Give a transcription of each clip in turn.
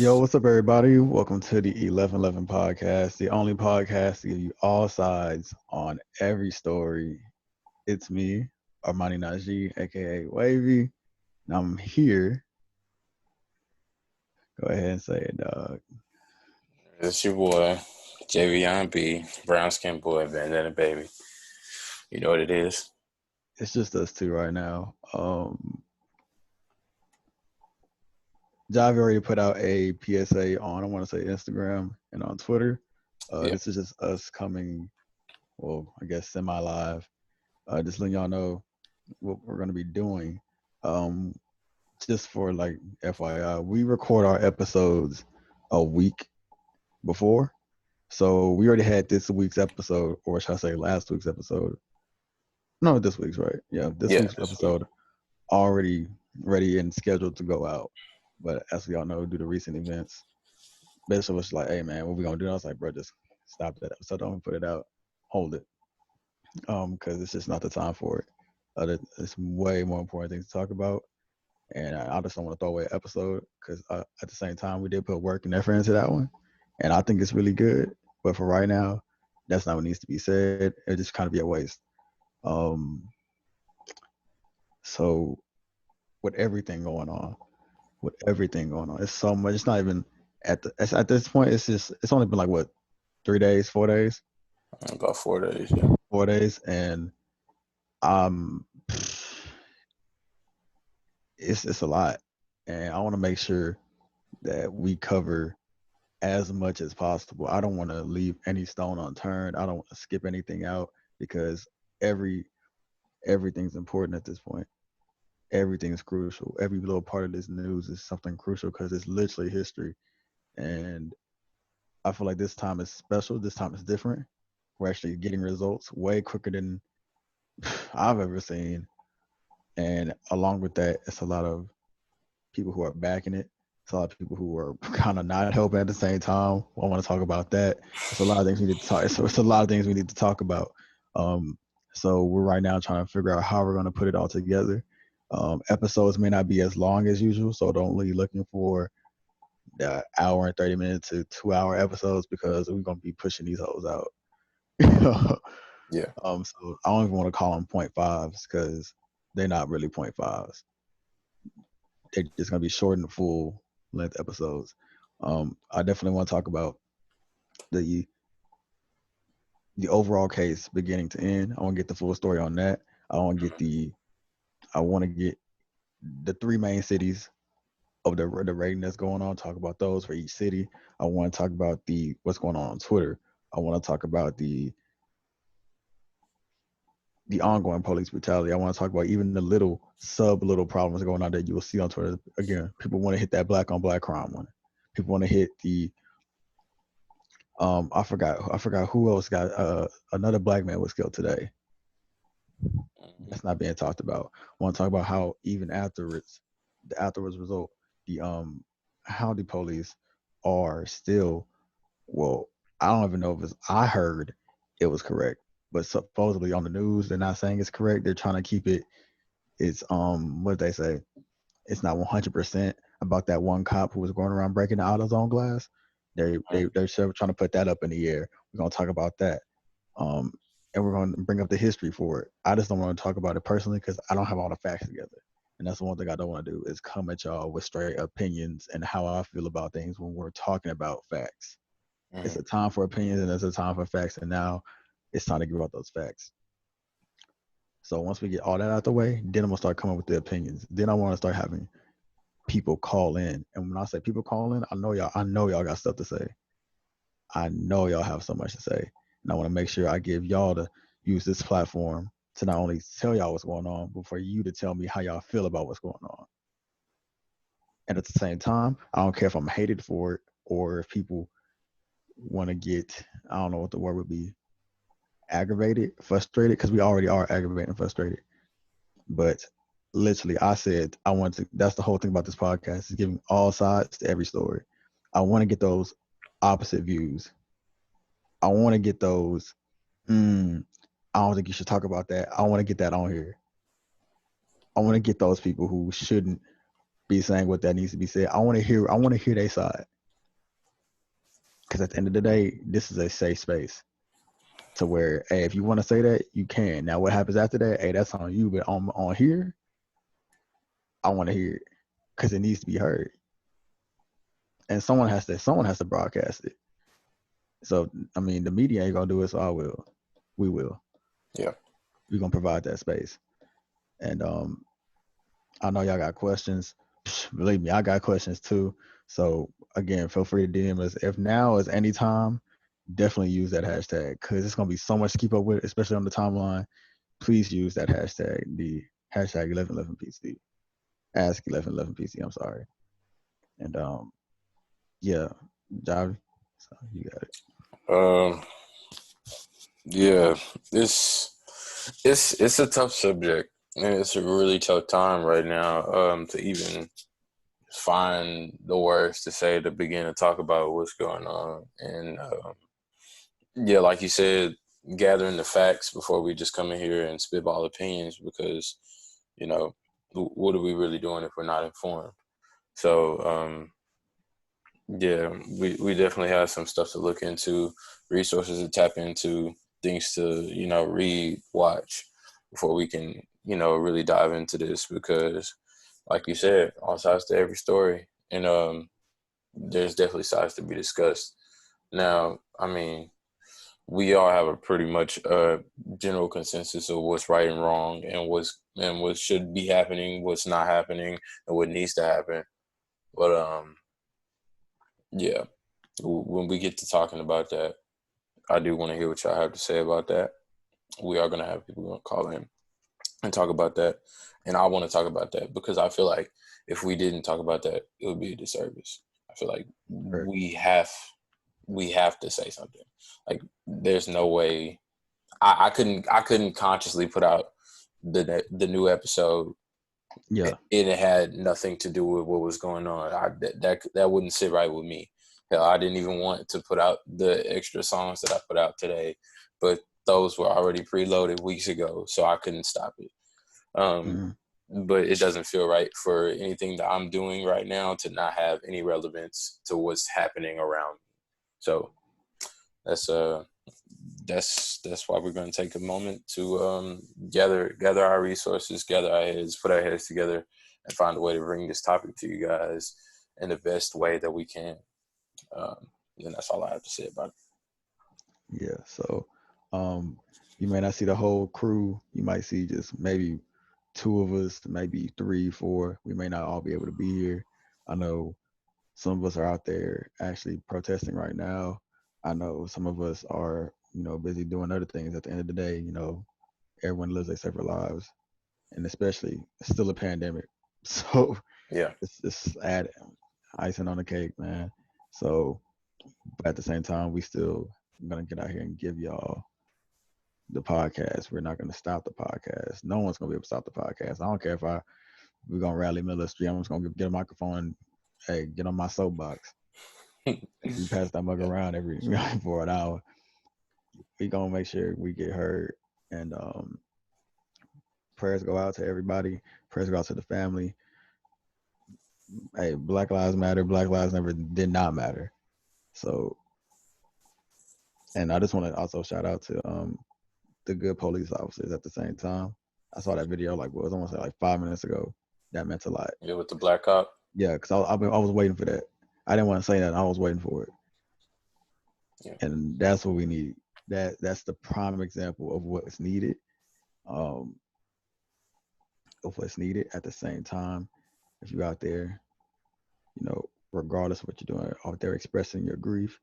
Yo, what's up, everybody? Welcome to the 1111 podcast, the only podcast to give you all sides on every story. It's me, Armani Najee, aka Wavy, and I'm here. Go ahead and say it, dog. It's your boy, JVN B, brown skin boy, bandana baby. You know what it is. It's just us two right now. Javi already put out a PSA on, I want to say Instagram and on Twitter. Yeah. This is just us coming, well, I guess semi-live. Just letting y'all know what we're going to be doing. Um, just for like FYI, we record our episodes a week before. So we already had this week's episode, or should I say last week's episode? No, this week's, right? Yeah, this Yeah, week's this week. episode already ready and scheduled to go out. But as we all know, due to recent events, Bishop was like, hey man, what we gonna do? I was like, bro, just stop that episode. Don't put it out. Hold it. Because it's just not the time for it. It's way more important things to talk about. And I just don't want to throw away an episode because at the same time we did put work and effort into that one, and I think it's really good. But for right now, that's not what needs to be said. It just kind of be a waste. Um, so with everything going on, it's so much. It's not even at this point. It's only been like what 3 days, 4 days, About 4 days, yeah. 4 days, and um, it's a lot, and I want to make sure that we cover as much as possible. I don't want to leave any stone unturned. I don't want to skip anything out because every everything's important at this point. Everything's crucial. Every little part of this news is something crucial because it's literally history. And I feel like this time is special. This time is different. We're actually getting results way quicker than I've ever seen. And along with that, it's a lot of people who are backing it. It's a lot of people who are kind of not helping at the same time. I want to talk about that. It's a lot of things we need to talk. So it's a lot of things we need to talk about. Um, so we're right now trying to figure out how we're going to put it all together. Episodes may not be as long as usual, so don't really looking for the hour and 30 minutes to 2 hour episodes because we're going to be pushing these hoes out. Yeah. So I don't even want to call them point fives because they're not really point fives. They're just gonna be short and full length episodes. I definitely want to talk about the the overall case beginning to end. I want to get the full story on that. I want to get the three main cities of the rating that's going on. Talk about those for each city. I want to talk about the what's going on Twitter. I want to talk about the ongoing police brutality. I want to talk about even the little problems going on that you will see on Twitter. Again, people want to hit that black on black crime one. People want to hit the I forgot who else got another black man was killed today. That's not being talked about. I want to talk about how even afterwards, the afterwards result, the how the police are still well, I don't even know if it's I heard it was correct, but supposedly on the news they're not saying it's correct. They're trying to keep it's what they say, it's not 100% about that one cop who was going around breaking the AutoZone glass. They're still trying to put that up in the air. We're gonna talk about that, um, and we're gonna bring up the history for it. I just don't want to talk about it personally because I don't have all the facts together, and that's the one thing I don't want to do is come at y'all with straight opinions and how I feel about things when we're talking about facts. It's a time for opinions and there's a time for facts, and now it's time to give out those facts. So once we get all that out the way, then I'm gonna start coming with the opinions. Then I want to start having people call in. And when I say people call in, I know y'all got stuff to say. I know y'all have so much to say. And I want to make sure I give y'all to use this platform to not only tell y'all what's going on, but for you to tell me how y'all feel about what's going on. And at the same time, I don't care if I'm hated for it or if people want to get, I don't know what the word would be, aggravated, frustrated, because we already are aggravated and frustrated. But literally, I said I want to. That's the whole thing about this podcast is giving all sides to every story. I want to get those opposite views. I want to get those. I don't think you should talk about that. I want to get that on here. I want to get those people who shouldn't be saying what that needs to be said. I want to hear their side. Because at the end of the day, this is a safe space to where, hey, if you want to say that, you can. Now, what happens after that, hey, that's on you. But on here, I want to hear it because it needs to be heard, and someone has to broadcast it. So, I mean, the media ain't gonna do it, so we will. Yeah, we're gonna provide that space, and I know y'all got questions. Believe me, I got questions too. So again, feel free to DM us. If now is any time, definitely use that hashtag because it's gonna be so much to keep up with, especially on the timeline. Please use that hashtag, the hashtag 1111PC. Ask 1111PC. I'm sorry. And yeah, Javi, so you got it. Yeah, it's a tough subject, and it's a really tough time right now. To even find the words to say to begin to talk about what's going on, and yeah, like you said, gathering the facts before we just come in here and spitball opinions, because what are we really doing if we're not informed? So yeah, we definitely have some stuff to look into, resources to tap into, things to read, watch before we can really dive into this, because like you said, all sides to every story, and there's definitely sides to be discussed. Now, I mean, we all have a pretty much general consensus of what's right and wrong, and what should be happening, what's not happening, and what needs to happen. But yeah, when we get to talking about that, I do want to hear what y'all have to say about that. We are going to have people call in and talk about that, and I want to talk about that because I feel like if we didn't talk about that, it would be a disservice. I feel like Right. we have to say something. Like, there's no way I couldn't consciously put out the new episode. Yeah. It had nothing to do with what was going on. That wouldn't sit right with me. Hell, I didn't even want to put out the extra songs that I put out today, but those were already preloaded weeks ago, so I couldn't stop it. But it doesn't feel right for anything that I'm doing right now to not have any relevance to what's happening around me. So that's why we're going to take a moment to gather our resources, gather our heads, put our heads together, and find a way to bring this topic to you guys in the best way that we can. And that's all I have to say about it. Yeah. So you may not see the whole crew. You might see just maybe two of us, maybe 3, 4. We may not all be able to be here. I know some of us are out there actually protesting right now. I know some of us are, busy doing other things. At the end of the day, everyone lives their separate lives, and especially it's still a pandemic. So Yeah, it's add icing on the cake, man. So, but at the same time, we still gonna get out here and give y'all the podcast. We're not gonna stop the podcast. No one's gonna be able to stop the podcast. I don't care if we're gonna rally Miller Street. I'm just gonna get a microphone and, hey, get on my soapbox. We pass that mug around every for an hour. We gonna make sure we get heard. And prayers go out to everybody. Prayers go out to the family. Hey, Black Lives Matter. Black Lives never did not matter. So, and I just want to also shout out to the good police officers at the same time. I saw that video it was almost like 5 minutes ago. That meant a lot. Yeah, with the black cop. Yeah, because I was waiting for that. I didn't want to say that. I was waiting for it. Yeah. And that's what we need. That's the prime example of what's needed. Of what's needed at the same time. If you're out there, regardless of what you're doing, out there expressing your grief,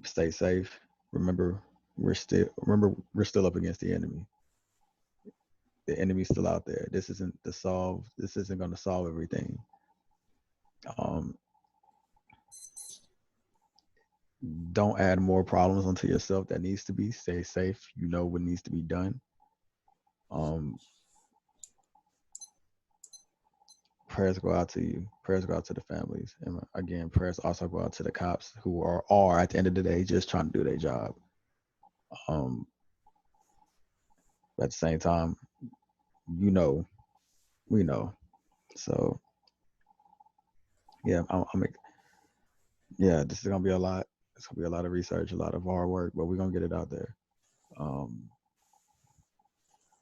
stay safe. Remember, we're still up against the enemy. The enemy's still out there. This isn't going to solve everything. Don't add more problems onto yourself that needs to be. Stay safe. You know what needs to be done. Prayers go out to you. Prayers go out to the families. And again, prayers also go out to the cops who are at the end of the day just trying to do their job. But at the same time, we know. So yeah, yeah, this is gonna be a lot. It's gonna be a lot of research, a lot of hard work, but we're gonna get it out there. Um,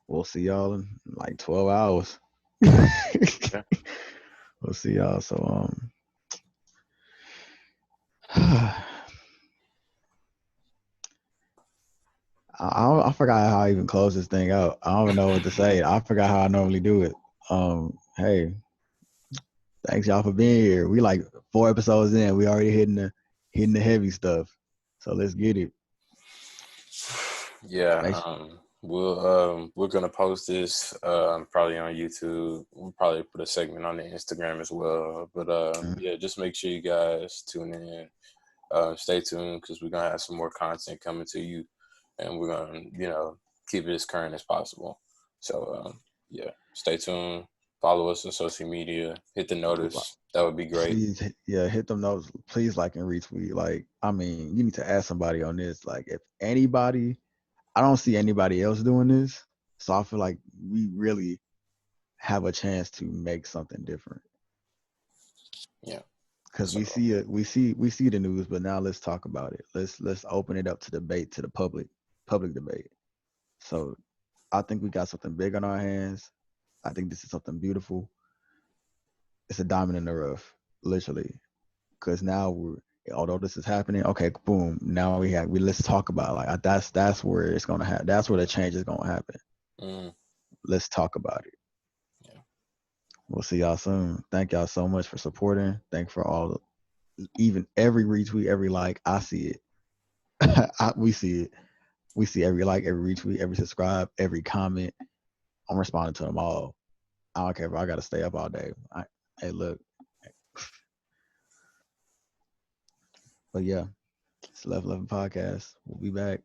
we'll see y'all in like 12 hours. Yeah. We'll see y'all. So I forgot how I even close this thing out. I don't even know what to say. I forgot how I normally do it. Hey, thanks y'all for being here. We like 4 episodes in. We already hitting the heavy stuff. So let's get it. Yeah, we're gonna post this probably on YouTube. We'll probably put a segment on the Instagram as well. But yeah, just make sure you guys tune in. Stay tuned because we're gonna have some more content coming to you, and we're gonna keep it as current as possible. So yeah, stay tuned. Follow us on social media. Hit the notice. That would be great. Please, yeah, hit them notes. Please like and retweet. Like, I mean, you need to ask somebody on this. Like, if anybody, I don't see anybody else doing this, so I feel like we really have a chance to make something different. Yeah, because so we see the news, but now let's talk about it. Let's open it up to debate, to the public debate. So I think we got something big on our hands. I think this is something beautiful. It's a diamond in the rough, literally. Because now although this is happening, okay, boom. Now we let's talk about it. Like that's where it's gonna happen. That's where the change is gonna happen. Let's talk about it. yeah. We'll see y'all soon. Thank y'all so much for supporting. Thank for all, even every retweet, every like. I see it. We see it. We see every like, every retweet, every subscribe, every comment. I'm responding to them all. I don't care if I got to stay up all day. Hey, look. But yeah, it's 11 podcast. We'll be back.